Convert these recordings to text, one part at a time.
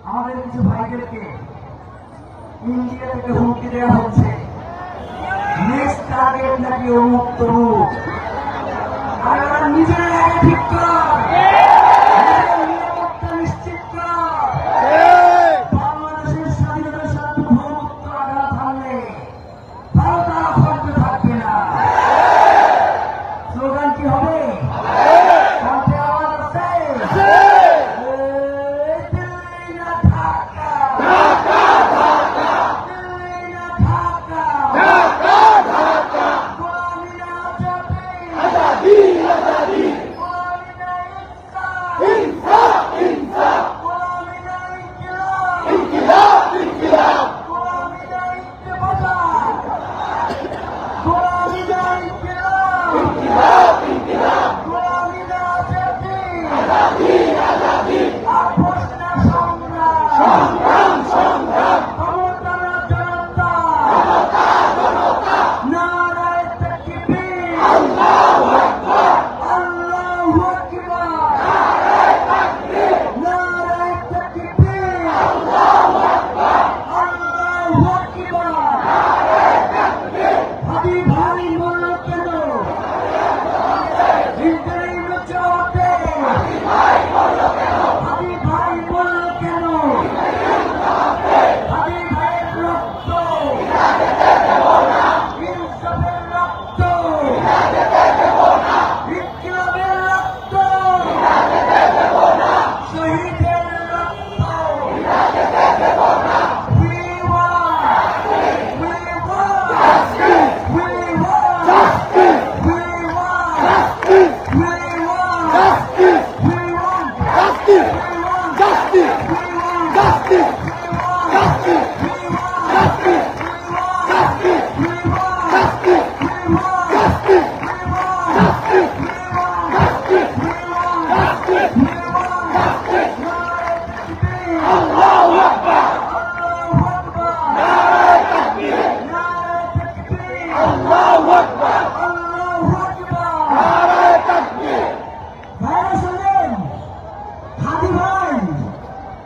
আমাদের কিছু ভাইদেরকে ইন্ডিয়া থেকে হুমকি দেওয়া হচ্ছে, নেক্সট টার্গেট নাকি অমুক তমুক। আর ওরা নিজেরা আগে ঠিক কর, নিরাপত্তা নিশ্চিত কর। বাংলাদেশের স্বাধীনতার সার্বভৌমত্ব আঘাত হানলে ভারত আর অখণ্ড থাকবে না। স্লোগান কি হবে? কণ্ঠে আওয়াজ আছে?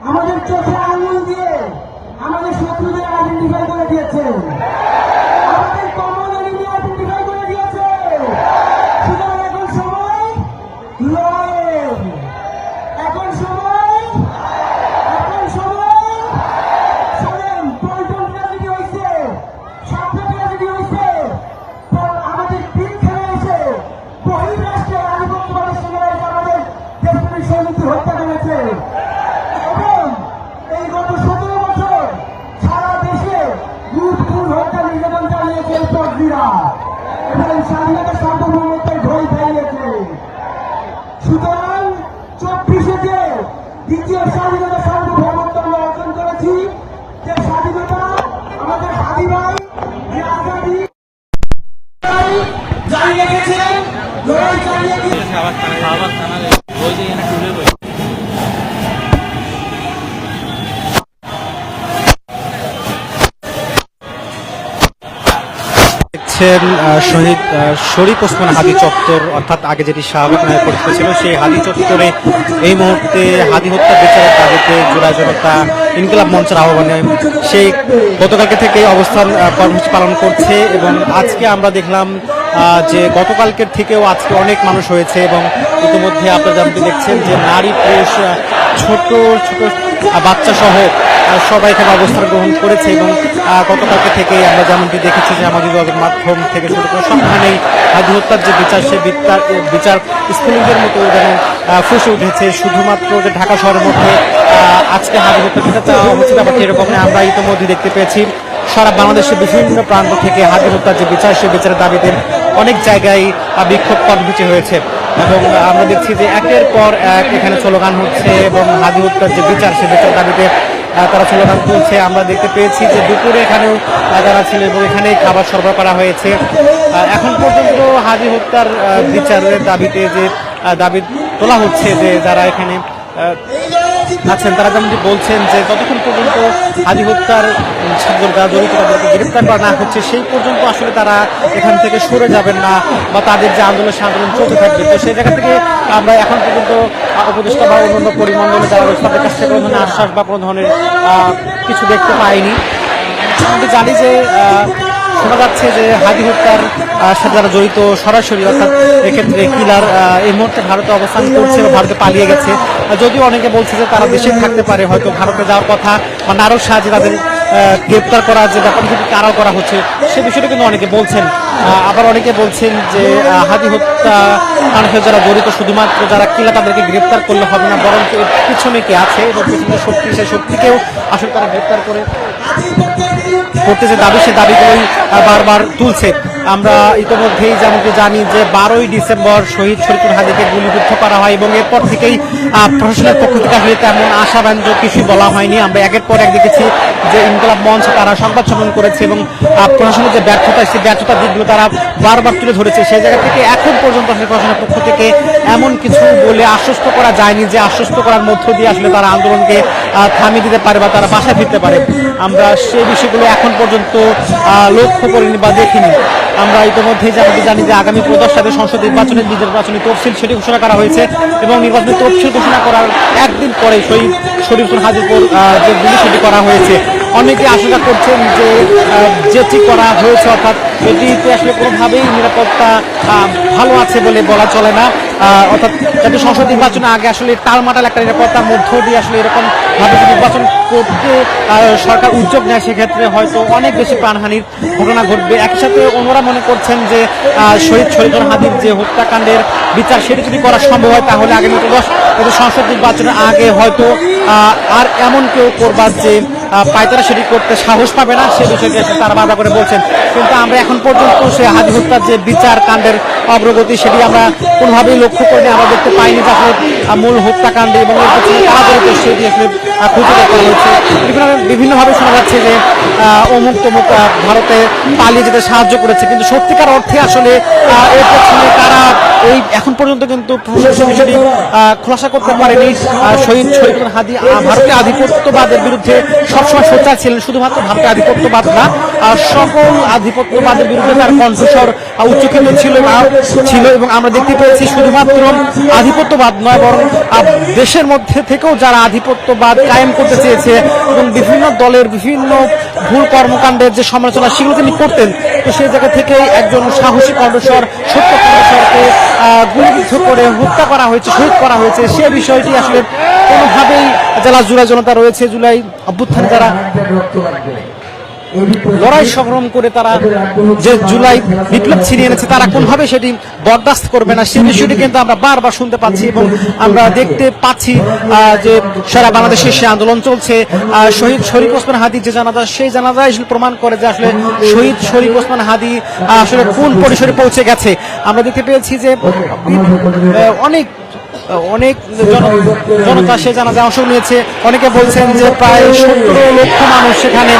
আমাদের চোখে আঙুল দিয়ে আমাদের শত্রুদের আইডেন্টিফাই করে দিয়েছে, আমাদের কমন এনিমি আইডেন্টিফাই করে দিয়েছে। সুতরাং এখন সময় লড়াইয়ের, এখন সময় শোনেন, পল্টন ট্র্যাজেডি হয়েছে, সাপলা ট্র্যাজেডি হয়েছে, আমাদের দিন খেলে এসে বহির্রাষ্ট্রের আধিপত্যবাদী সেনারা এসে আমাদের দেশপ্রেমিক সৈনিকদের হত্যা করেছে। এই গত 17 বছর সারা দেশে লুট খুন হত্যা নির্যাতন চালিয়েছে এই প্রহরীরা এবং স্বাধীনতার সার্বভৌমত্বের ঢোল ফেলিয়েছে। সুতরাং 24-এ যে দ্বিতীয় স্বাধীনতা সার্বভৌমত্ব আমরা অর্জন করেছি, যে স্বাধীনতা আমাদের হাদি ভাই যে আজাদি জারি রেখেছেন, লড়াই চালিয়ে শহীদ শরীফ ওসমান হাদি চত্বর, অর্থাৎ আগে যেটি শাহবাগ নামে পরিচিত ছিল, সেই হাদি চত্বরে এই মুহূর্তে হাদি হত্যা বিচারের দাবিতে জুলাই জনতা ইনকিলাব মঞ্চের আহ্বানে সেই গতকালকে থেকে অবস্থান কর্মসূচি পালন করছে। এবং আজকে আমরা দেখলাম যে গতকালকের থেকেও আজকে অনেক মানুষ হয়েছে এবং ইতিমধ্যে আপনারা যেমনটি দেখছেন যে নারী পুরুষ ছোট ছোট বাচ্চা সহ সবাই এখানে অবস্থান গ্রহণ করেছে। এবং গতকালকে থেকে আমরা যেমনটি দেখেছি যে আমাদের মাধ্যম থেকে শুরু করে সবখানেই হাদি হত্যার যে বিচার, সে বিচার স্কুলিংয়ের মতো যেন ফুসে উঠেছে। শুধুমাত্র যে ঢাকা শহরের মধ্যে আজকে হাদি হত্যা বিচার চাওয়া হচ্ছে ব্যাপারটি এরকম আমরা ইতিমধ্যে দেখতে পেয়েছি। সারা বাংলাদেশের বিভিন্ন প্রান্ত থেকে হাদি হত্যার যে বিচার, সে বিচারের দাবিতে অনেক জায়গায় বিক্ষোভ কর্মসূচি হয়েছে এবং আমরা দেখছি যে একের পর এক এখানে স্লোগান হচ্ছে এবং হাদি হত্যার যে বিচার সে বিচার দাবিতে তারা স্লোগান তুলছে। আমরা দেখতে পেয়েছি যে দুপুরে এখানেও যারা ছিল এবং এখানে খাবার সরবরাহ করা হয়েছে। এখন পর্যন্ত হাদি হত্যার বিচারের দাবিতে যে দাবি তোলা হচ্ছে যে যারা এখানে আছেন তারা যেমনটি বলছেন যে যতক্ষণ পর্যন্ত হাদি হত্যার সাথে যারা জড়িত তাদেরকে গ্রেপ্তার করা না হচ্ছে সেই পর্যন্ত আসলে তারা এখান থেকে সরে যাবেন না বা তাদের যে আন্দোলন সে আন্দোলন চলতে থাকবে। তো সেই জায়গা থেকে আমরা এখন পর্যন্ত উপদেষ্টা বা অন্যান্য পরিমণ্ডলে যারা রয়েছে তাদের কাছ থেকে কোনো ধরনের আশ্বাস বা কোনো ধরনের কিছু দেখতে পাইনি। কিন্তু জানি যে শোনা যাচ্ছে যে হাদি হত্যার সাথে যারা জড়িত সরাসরি অর্থাৎ এক্ষেত্রে কিলার এই মুহূর্তে ভারতে অবস্থান করছে বা ভারতে পালিয়ে গেছে। যদিও অনেকে বলছে যে তারা দেশে থাকতে পারে, হয়তো ভারতে যাওয়ার কথা বা নারক সাহায্যে তাদের গ্রেপ্তার করার যে ব্যাপারটা কিন্তু কারাও করা হচ্ছে সে বিষয়টা কিন্তু অনেকে বলছেন। আবার অনেকে বলছেন যে হাদি হত্যা মানুষের যারা জড়িত শুধুমাত্র যারা কিলা তাদেরকে গ্রেপ্তার করলে হবে না, বরং এর পিছনে কে আছে এবং পিছনে শক্তি সেই শক্তিকেও আসলে তারা গ্রেপ্তার করে করতে যে দাবি সে দাবিগুলোই বারবার তুলছে। আমরা ইতিমধ্যেই যেমনটি জানি যে 12ই ডিসেম্বর শহীদ শরীফুল হাদিকে গুলিবিদ্ধ করা হয় এবং এরপর থেকেই প্রশাসনের পক্ষ থেকে আসলে তেমন আশাব্যঞ্জক কিছুই বলা হয়নি। আমরা একের পর এক দেখেছি যে ইনকলাব মঞ্চ তারা সংবাদ সম্মেলন করেছে এবং প্রশাসনের যে ব্যর্থতা সেই ব্যর্থতার দিকগুলো তারা বারবার তুলে ধরেছে। সেই জায়গা থেকে এখন পর্যন্ত আসলে প্রশাসনের পক্ষ থেকে এমন কিছু বলে আশ্বস্ত করা যায়নি যে আশ্বস্ত করার মধ্য দিয়ে আসলে তারা আন্দোলনকে থামিয়ে দিতে পারে বা তারা বাসায় ফিরতে পারে। আমরা সেই বিষয়গুলো এখন পর্যন্ত লক্ষ্য করিনি বা দেখিনি। আমরা ইতিমধ্যেই জানি যে আগামী 13 সালে সংসদ নির্বাচনী তফসিল সেটি ঘোষণা করা হয়েছে এবং নির্বাচনী তফসিল ঘোষণা করার একদিন পরে শহীদ শরীফুল হাদির যে গুলি সেটি করা হয়েছে। অনেকে আশঙ্কা করছেন যে যেটি করা হয়েছে অর্থাৎ এটিতে আসলে কোনোভাবেই নিরাপত্তা ভালো আছে বলে বলা চলে না। অর্থাৎ জাতীয় সংসদ নির্বাচনের আগে আসলে টালমাটাল একটা নিরাপত্তার মধ্য দিয়ে আসলে এরকম ভাবে নির্বাচন করতে সরকার উদ্যোগ নেয় সেক্ষেত্রে হয়তো অনেক বেশি প্রাণহানির ঘটনা ঘটবে। একই সাথে অন্যরা মনে করছেন যে শহীদ শরীফুল হাদির যে হত্যাকাণ্ডের বিচার সেটি যদি করা সম্ভব হয় তাহলে আগামী 13 সংসদ নির্বাচনের আগে হয়তো আর এমন কেউ করবার যে পায়তারা সেটি করতে সাহস পাবে না সে বিষয়টি তারা বাধা করে বলছেন। কিন্তু আমরা এখন পর্যন্ত সে হাদি হত্যার যে বিচার কাণ্ডের অগ্রগতি সেটি আমরা কোনোভাবেই লক্ষ্য করিনি। আমরা দেখতে পাইনি যে আসলে মূল হত্যাকাণ্ডে এবং এর পিছনে কারা জড়িত সেটি আসলে খুঁজে বের করা হয়েছে। বিভিন্নভাবে শোনা যাচ্ছে যে অমুক তমুক ভারতে পালিয়ে যেতে সাহায্য করেছে, কিন্তু সত্যিকার অর্থে আসলে এর পেছনে কারা এই এখন পর্যন্ত কিন্তু প্রশাসন বিষয়টি খোলাসা করতে পারেনি। শহীদ শরীফুল হাদি ভারতীয় আধিপত্যবাদের বিরুদ্ধে সবসময় সোচ্চার ছিলেন। শুধুমাত্র ভারতীয় আধিপত্যবাদ না, সকল আধিপত্যবাদের বিরুদ্ধে তার কণ্ঠস্বর উচ্চকিত ছিল এবং আমরা দেখতে পেয়েছি শুধুমাত্র আধিপত্যবাদ নয় বরং দেশের মধ্যে থেকেও যারা আধিপত্যবাদ কায়েম করতে চেয়েছে এবং বিভিন্ন দলের বিভিন্ন ভুল কর্মকাণ্ডের যে সমালোচনা সেগুলো তিনি করতেন। তো সেই জায়গা থেকে একজন সাহসী কণ্ঠস্বর সত্য কণ্ঠস্বরকে গুলিবিদ্ধ করে হত্যা করা হয়েছে, শহীদ করা হয়েছে। সে বিষয়টি আসলে কোনোভাবেই যারা জুলাই জনতা রয়েছে, জুলাই অভ্যুত্থানে যারা লড়াই সংগ্রাম করে তারা যে জুলাই বিপ্লব ছিনিয়ে এনেছে তারা কোনোভাবে সেটি বরদাস্ত করবে না সে বিষয়টি কিন্তু আমরা বারবার শুনতে পাচ্ছি এবং আমরা দেখতে পাচ্ছি যে সারা বাংলাদেশে সে আন্দোলন চলছে। শহীদ শরীফ ওসমান হাদি যে জানাজা সেই জানাজা আসলে প্রমাণ করে যে আসলে শহীদ শরীফ ওসমান হাদি আসলে কোন পরিসরে পৌঁছে গেছে। আমরা দেখতে পেয়েছি যে অনেক জনতা সে জানাজায় অংশ নিয়েছে। অনেকে বলছেন যে প্রায় 17 লক্ষ মানুষ সেখানে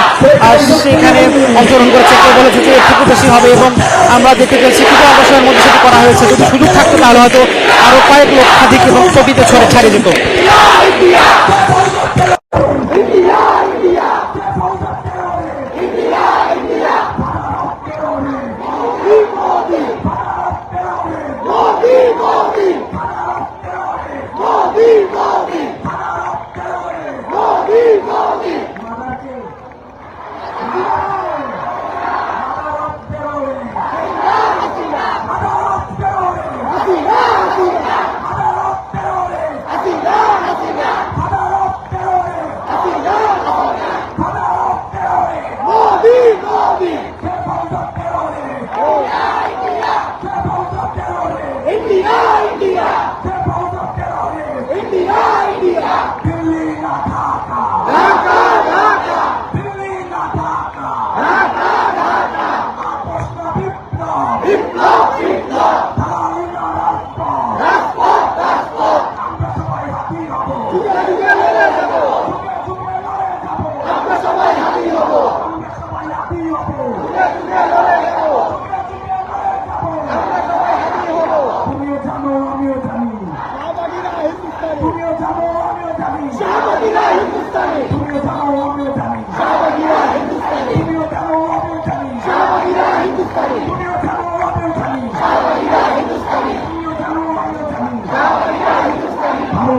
অংশগ্রহণ করেছে, কেউ বলেছে যে এর থেকে বেশি হবে এবং আমরা দেখতে পেয়েছি কিছু অবসরের মধ্যে সেটি করা হয়েছে। যদি সুযোগ থাকতো তাহলে হয়তো আরো কয়েক লক্ষাধিক এবং কোটিতে ছাড়িয়ে যেত। বিপ্লব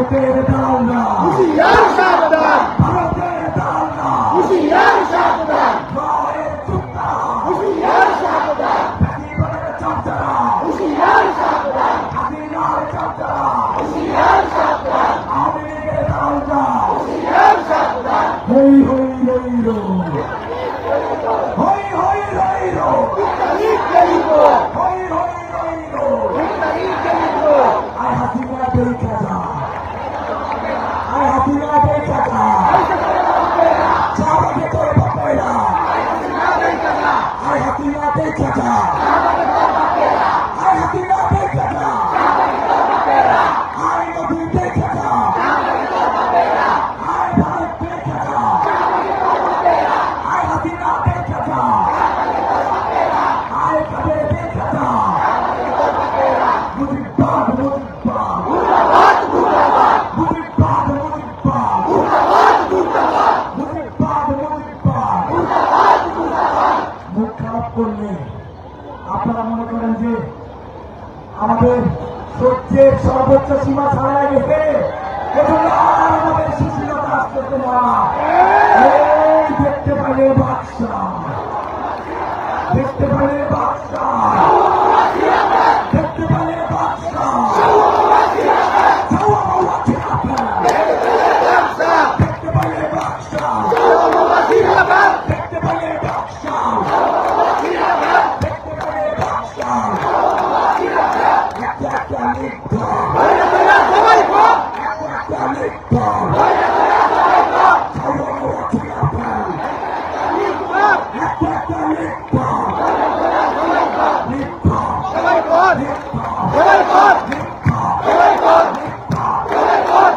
ভারতের দালালরা হুঁশিয়ার সাবধান ভারতের দালালরা হুঁশিয়ার সাবধান মায়ের চুক্তা হুঁশিয়ার সাবধান জীবনের চর্চারা হুঁশিয়ার সাবধান হাসিনার চর্চারা হুঁশিয়ার সাবধান আওয়ামী লীগের দালালরা হুঁশিয়ার সাবধান হই হই রই রো হই হই রই রো তারিখ গরিব হই হই রই রো তারিখ গরিব আয় হাসিনা দেখা যা আয় হাসিনা দেখা যা চাবাকে তোর বাপেরা আয় হাসিনা দেখা যা আয় হাসিনা দেখা যা আয় নবী দেখা যা আয় ভারত দেখা যা আয় হাসিনা দেখা যা আয় কাদের দেখা যা মুজিবাদ মুজিবাদ মুর্দাবাদ মুর্দাবাদ মুজিবাদ মুজিবাদ মুর্দাবাদ মুর্দাবাদ মুজিবাদ মুজিবাদ মুর্দাবাদ মুর্দাবাদ মুখ খারাপ করলে আপনারা মনে করেন যে আমাদের সহ্যের সর্বোচ্চ সীমা ছাড়া গেছে এজন্য আর আমাদের সুশীলতা আসতেছে না এই দেখতে পাইলে বাদশা দেখতে পাইলে বাদশা দেখতে পাইলে বাদশা ছাওয়া বাবা জিরাফা দেখতে পাইলে বাদশা দেখতে পাইলে বাদশা দেখতে পাইলে বাদশা একটা একটা লিখতে সবাই কম একটা লিখতে ছাওয়া বাবা জিরাফা একটা একটা লিখতে লিখতে সবাই কর লিখতে সবাই কর লিখতে সবাই কর সবাই কর লিখতে সবাই কর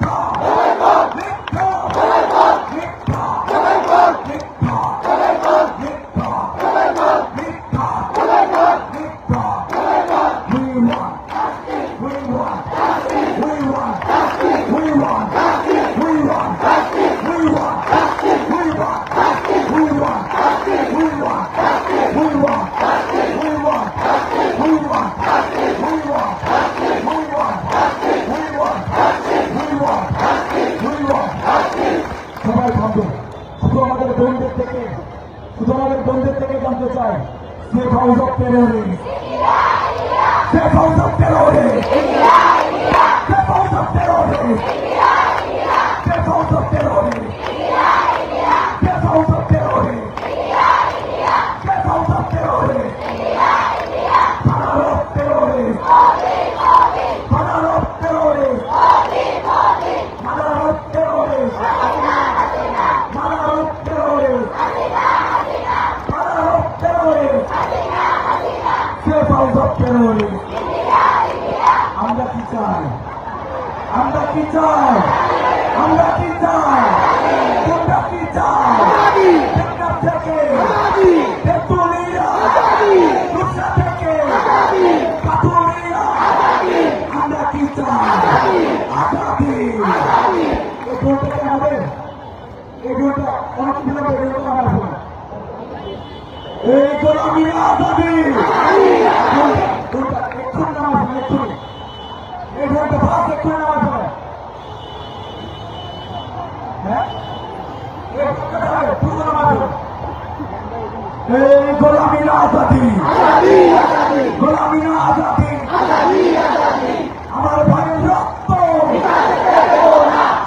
লিখতে সবাই কর লিখতে সবাই কর লিখতে সবাই কর লিখতে সবাই কর লিখতে সবাই কর We want. We want. We want. We want. We want. We want. We want. We want. We want. We want. We want. We want. We want. We want. We want. We want. We want. সবাই ভাববে শুধু আমাদের বন্ধুদের থেকে জানতে চাই যে house of terrorist Step out of terrorists! Step out of terrorists! Step out of terrorists! Step out of terrorists! Step out of terrorists! Father of terrorists! Father of terrorists! Mother of terrorists! Mother of terrorists! Father of terrorists! Step out of terrorists! আমরা কি চাই আমরা কি চাই আমরা কি চাই তোমরা কি চাই টেকনাফ থেকে তেঁতুলিয়া রূপসা থেকে পাথুরিয়া আমরা কি চাই আজাদি এই ভোটটা আমাদের এই ভোটটা অনেক বিলম্বে বেরোতে আমার ভোট এই গোলামি আজাদি ভোটটা এক্ষুনি নামাজ পড়ে এক্ষুনি এই ভোটটা ফাঁস এক্ষুনি নামাজ পড়ে হ্যাঁ এই ভোটটা হবে পূর্ব নামাজ পড়ে এই গোলামি আজাদি গোলামি আজাদি আমার ভাইয়ের রক্ত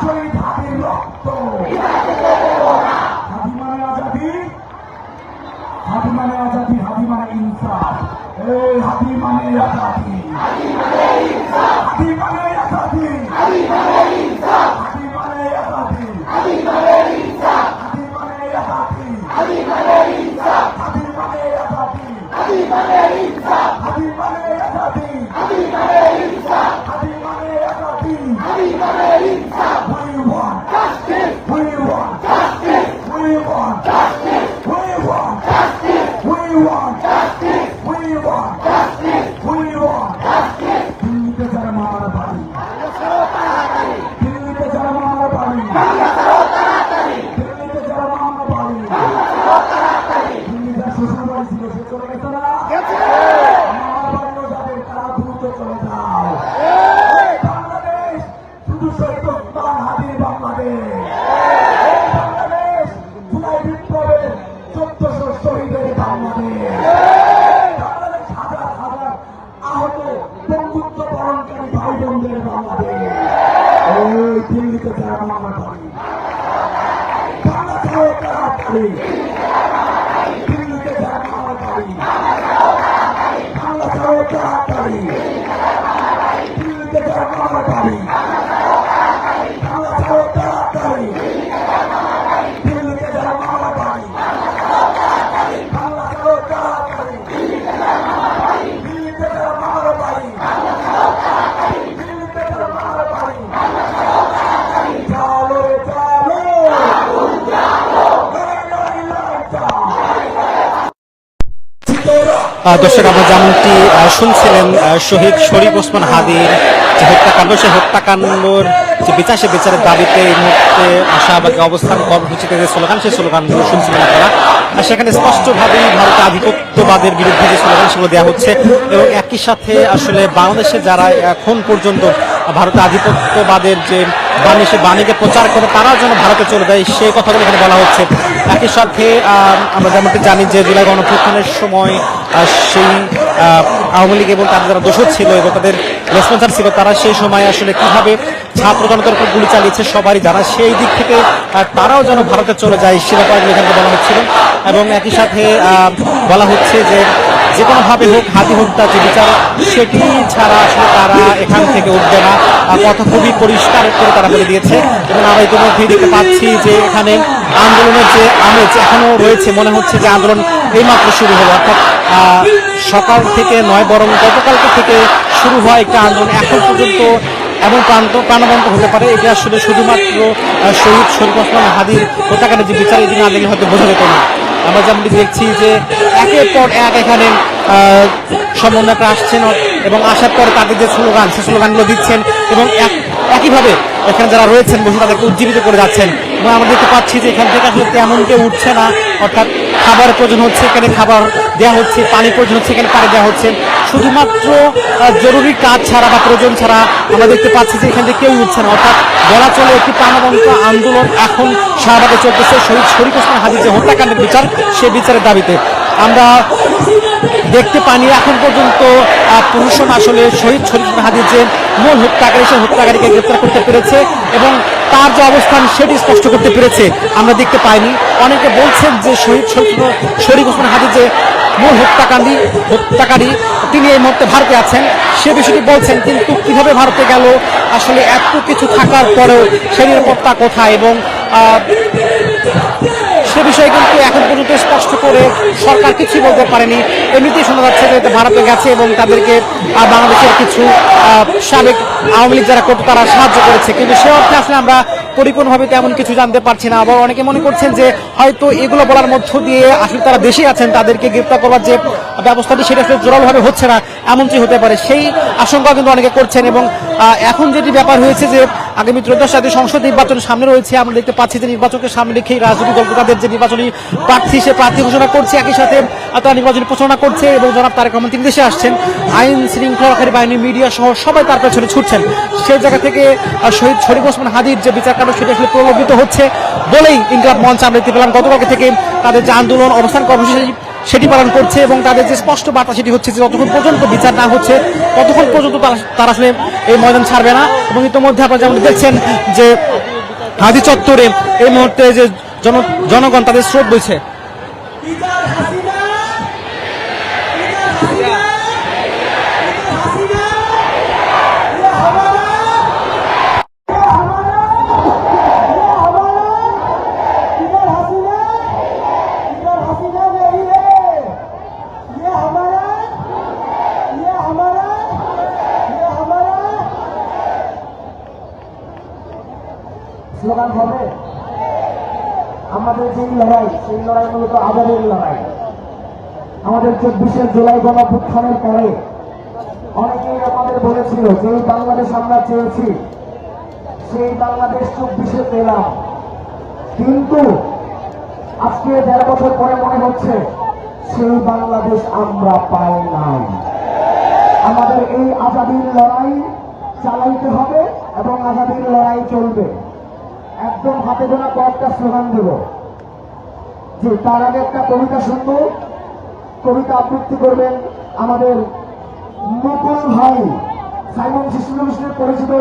শহীদ হাবির রক্ত হাবি মানে আজাদি হাবি মানে আজাদি হাবি মানে ইনসাফ এই হাবি মানে আজাদি হাবি মানে আজাদি হাবি মানে আজাদি হাবি মানে ইনসাফ হাবি মানে আজাদি হাবি মানে ইনসাফ হাবি মানে আজাদি হাবি মানে ইনসাফ হাবি মানে আজাদি হাবি মানে ইনসাফ হাবি মানে আজাদি হাবি মানে ইনসাফ we want justice we want justice we want justice we want justice we want justice we want justice we want justice বন্ধুত্ব বরণকারী ভাই বোনদের বাংলাদেশ। এই দিল্লিতে যারা মামলা করে বাংলা ছাড়ো তারা করে, দিল্লিতে যারা মামলা করে বাংলা ছাড়ো তারা করে, দিল্লিতে যারা মামলা করে বাংলা ছাড়ো তারা করে, দিল্লিতে যারা মামলা করে বাংলা ছাড়ো তারা করে, দিল্লিতে যারা মামলা করে দিল্লিতে যারা মামলা করে। চলো রে চলো, লড়াই লড়াই চলো। দর্শক, আমরা যেমনটি শুনছিলেন শহীদ শরীফ ওসমান হাদির যে হত্যাকাণ্ড, সেই হত্যাকাণ্ডর যে বিচার, সে বিচারের দাবিতে এই মুহূর্তে শাহবাগে অবস্থান কর্মসূচিতে যে স্লোগান, সেই স্লোগানগুলো শুনছিলেন আপনারা। সেখানে স্পষ্টভাবেই ভারতের আধিপত্যবাদের বিরুদ্ধে যে স্লোগান, সেগুলো দেওয়া হচ্ছে এবং একই সাথে আসলে বাংলাদেশে যারা এখন পর্যন্ত ভারতের আধিপত্যবাদের যে বাণী, সে বাণীকে প্রচার করে তারাও যেন ভারতে চলে যায়, সেই কথাগুলো এখানে বলা হচ্ছে। একই সাথে আমরা যেমনটি জানি যে জুলাই গণঅভ্যুত্থানের সময় সেই আওয়ামী লীগ এবং তাদের যারা দোষর ছিল এবং তাদের রেসপন্সার ছিল, তারা সেই সময় আসলে কিভাবে ছাত্র জনতার উপর গুলি চালিয়েছে সবারই জানা, সেই দিক থেকে তারাও যেন ভারতে চলে যায় সে ব্যাপারগুলো এখানে বলা হচ্ছিল। এবং একই সাথে বলা হচ্ছে যে কোনোভাবে হোক হাদি হত্যা যে বিচার, সেটি ছাড়া আসলে তারা এখান থেকে উঠবে না, কথা খুবই পরিষ্কার করে তারা বলে দিয়েছে। এবং আমরা ইতিমধ্যেই দেখতে পাচ্ছি যে এখানে আন্দোলনের যে আমেজ এখনো রয়েছে, মনে হচ্ছে যে আন্দোলন এইমাত্র শুরু হলো, অর্থাৎ সকাল থেকে নয়, বরং গতকালকে থেকে শুরু হয় একটা আন্দোলন এখন পর্যন্ত এবং প্রাণবন্ত হতে পারে। এটা আসলে শুধুমাত্র শহীদ শরীফ ওসমান হাদির হত্যাকাণ্ডের যে বিচার, এটি না দেখলে হয়তো বোঝা যেত না। আমরা যেমন দেখছি যে একের পর এক এখানে সমন্বয়টা আসছেন এবং আসার পরে তাদের যে স্লোগান, সেই স্লোগানগুলো দিচ্ছেন এবং একইভাবে এখানে যারা রয়েছেন বসে তাদেরকে উজ্জীবিত করে যাচ্ছেন। এবং আমরা দেখতে পাচ্ছি যে এখান থেকে আসলে তেমন কেউ উঠছে না, অর্থাৎ খাবারের প্রয়োজন হচ্ছে এখানে খাবার দেওয়া হচ্ছে, পানির প্রয়োজন হচ্ছে এখানে পানি দেওয়া হচ্ছে। শুধুমাত্র জরুরি কাজ ছাড়া বা প্রয়োজন ছাড়া আমরা দেখতে পাচ্ছি যে এখান থেকে কেউ উঠছে না, অর্থাৎ বলা চলে একটি প্রাণবন্ত আন্দোলন এখন শাহবাগে চলতেছে শহীদ শরীফ ওসমান হাদির যে হত্যাকাণ্ডের বিচার, সেই বিচারের দাবিতে। আমরা দেখতে পানি এখন পর্যন্ত প্রশাসন আসলে শহীদ শরীফ ওসমান হাদির যে মূল হত্যাকারী, সেই হত্যাকারীকে গ্রেপ্তার করতে পেরেছে এবং তার যে অবস্থান সেটি স্পষ্ট করতে পেরেছে আমরা দেখতে পাইনি। অনেকে বলছেন যে শহীদ শরীফ ওসমান হাদির যে মূল হত্যাকারী তিনি এই মুহূর্তে ভারতে আছেন, সে বিষয়টি বলছেন, কিন্তু কিভাবে ভারতে গেল, আসলে এত কিছু থাকার পরেও সে নিরাপত্তা কোথায় এবং সে বিষয়ে কিন্তু এখন পর্যন্ত স্পষ্ট করে সরকার কিছুই বলতে পারেনি। এমনিতেই শোনা যাচ্ছে যে ভারতে গেছে এবং তাদেরকে বাংলাদেশের কিছু সাবেক আওয়ামী লীগ যারা করতো তারা সাহায্য করেছে, কিন্তু সে অর্থে আসলে আমরা পরিপূর্ণভাবে তেমন কিছু জানতে পারছি না। আবার অনেকে মনে করছেন যে হয়তো এগুলো বলার মধ্য দিয়ে আসলে তারা দেশে আছেন, তাদেরকে গ্রেপ্তার করবার যে ব্যবস্থাটি সেটা আসলে জোরালোভাবে হচ্ছে না, এমনটি হতে পারে, সেই আশঙ্কা কিন্তু অনেকে করছেন। এবং এখন যেটি ব্যাপার হয়েছে যে আগামী ত্রয়োদশ জাতীয় সংসদ নির্বাচন সামনে রয়েছে, আমরা দেখতে পাচ্ছি যে নির্বাচনকে সামনে রেখেই রাজনৈতিক দল তাদের যে নির্বাচনী প্রার্থী, সে প্রার্থী ঘোষণা করছে, একই সাথে তারা নির্বাচনী প্রচারণা করছে এবং জনাব তারেক রহমান তিনি দেশে আসছেন, আইন শৃঙ্খলা রক্ষাকারী বাহিনী, মিডিয়া সহ সবাই তার পেছনে ছুটছেন। সেই জায়গা থেকে শহীদ শরীফ ওসমান হাদির যে বিচারকাণ্ড সেটা আসলে প্রলম্বিত হচ্ছে বলেই ইনকিলাব মঞ্চ আমরা দেখতে পেলাম গতকালকে থেকে তাদের যে আন্দোলন অবস্থান কর্মসূচি সেটি পালন করছে এবং তাদের যে স্পষ্ট বার্তা সেটি হচ্ছে যে যতক্ষণ পর্যন্ত বিচার না হচ্ছে ততক্ষণ পর্যন্ত তারা আসলে এই ময়দান ছাড়বে না। এবং ইতিমধ্যে আপনারা যেমন দেখছেন যে হাদি চত্বরে এই মুহূর্তে যে জনগণ তাদের স্রোত বইছে। স্লোগান হবে আমাদের যে লড়াই, সেই লড়াই মূলত আজাদের লড়াই। আমাদের 24শে জুলাই গণঅভ্যুত্থানের পরে অনেকেই আমাদের বলেছিল যে এই বাংলাদেশ আমরা চেয়েছি, সেই বাংলাদেশ 24শে পেলাম, কিন্তু আজকে ১.৫ বছর পরে মনে হচ্ছে সেই বাংলাদেশ আমরা পাই নাই। আমাদের এই আজাদির লড়াই চালাইতে হবে এবং আজাদির লড়াই চলবে। একদম হাতে গোনা কয়েকটা স্লোগান দেব, যে তার আগে একটা কবিতা শুনব। কবিতা আবৃত্তি করবেন আমাদের মুকুল ভাই, সাইমন শিশু অনুষ্ঠানে পরিচিত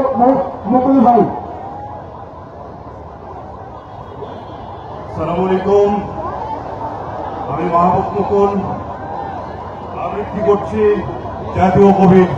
মুকুল ভাই। আসসালামু আলাইকুম, আমি মাহবুব মুকুল আবৃত্তি করছি জাতীয় কবির